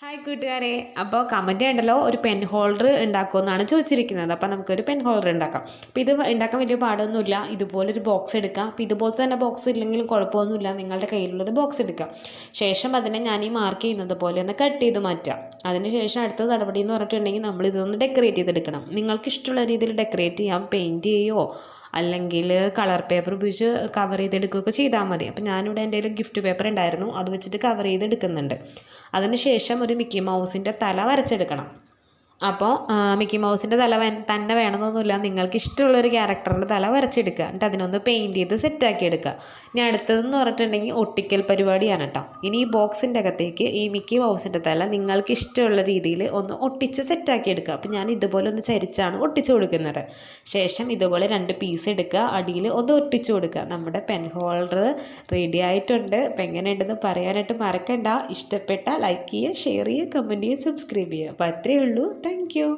Hi കൂട്ടുകാരെ, അപ്പോൾ comment ഉണ്ടല്ലോ ഒരു പെൻ ഹോൾഡർ ഉണ്ടാക്കുമെന്നാണ് ചോദിച്ചിരിക്കുന്നത്. അപ്പോൾ നമുക്കൊരു പെൻ ഹോൾഡർ ഉണ്ടാക്കാം. അപ്പോൾ ഇത് ഉണ്ടാക്കാൻ വലിയ പാടൊന്നുമില്ല. ഇതുപോലൊരു ബോക്സ് എടുക്കാം. അപ്പോൾ ഇതുപോലത്തെ തന്നെ ബോക്സ് ഇല്ലെങ്കിലും കുഴപ്പമൊന്നുമില്ല, നിങ്ങളുടെ കയ്യിലുള്ളൊരു ബോക്സ് എടുക്കാം. ശേഷം അതിനെ ഞാൻ ഈ മാർക്ക് ചെയ്യുന്നത് പോലെ ഒന്ന് കട്ട് ചെയ്ത് മാറ്റാം. അതിനുശേഷം അടുത്ത നടപടി എന്ന് പറഞ്ഞിട്ടുണ്ടെങ്കിൽ നമ്മൾ ഇതൊന്ന് ഡെക്കറേറ്റ് ചെയ്തെടുക്കണം. നിങ്ങൾക്ക് ഇഷ്ടമുള്ള രീതിയിൽ ഡെക്കറേറ്റ് ചെയ്യാം. പെയിൻറ്റ് ചെയ്യുകയോ അല്ലെങ്കിൽ കളർ പേപ്പർ ഉപയോഗിച്ച് കവർ ചെയ്തെടുക്കുകയൊക്കെ ചെയ്താൽ മതി. അപ്പോൾ ഞാനിവിടെ എൻ്റെ കയ്യിൽ ഗിഫ്റ്റ് പേപ്പർ ഉണ്ടായിരുന്നു, അത് വെച്ചിട്ട് കവർ ചെയ്തെടുക്കുന്നുണ്ട്. അതിനുശേഷം ഒരു മിക്കി മൗസിൻ്റെ തല വരച്ചെടുക്കണം. അപ്പോൾ മിക്കി മൗസിൻ്റെ തല തന്നെ വേണമെന്നൊന്നുമില്ല, നിങ്ങൾക്ക് ഇഷ്ടമുള്ളൊരു ക്യാരക്ടറിൻ്റെ തല വരച്ചെടുക്കുക. എന്നിട്ട് അതിനൊന്ന് പെയിൻറ്റ് ചെയ്ത് സെറ്റാക്കി എടുക്കുക. ഇനി അടുത്തതെന്ന് പറഞ്ഞിട്ടുണ്ടെങ്കിൽ ഒട്ടിക്കൽ പരിപാടിയാണ് കേട്ടോ. ഇനി ഈ ബോക്സിൻ്റെ അകത്തേക്ക് ഈ മിക്കി മൗസിൻ്റെ തല നിങ്ങൾക്ക് ഇഷ്ടമുള്ള രീതിയിൽ ഒന്ന് ഒട്ടിച്ച് സെറ്റാക്കി എടുക്കുക. അപ്പോൾ ഞാൻ ഇതുപോലെ ഒന്ന് ചരിച്ചാണ് ഒട്ടിച്ചു കൊടുക്കുന്നത്. ശേഷം ഇതുപോലെ 2 പീസ് എടുക്കുക, അടിയിൽ ഒന്ന് ഒട്ടിച്ചു കൊടുക്കുക. നമ്മുടെ പെൻ ഹോൾഡർ റെഡി ആയിട്ടുണ്ട്. അപ്പോൾ എങ്ങനെയുണ്ടെന്ന് പറയാനായിട്ട് മറക്കണ്ട. ഇഷ്ടപ്പെട്ട ലൈക്ക് ചെയ്യുക, ഷെയർ ചെയ്യുക, കമൻറ്റ് ചെയ്യുക, സബ്സ്ക്രൈബ് ചെയ്യുക. അപ്പോൾ അത്രയേ ഉള്ളൂ. Thank you.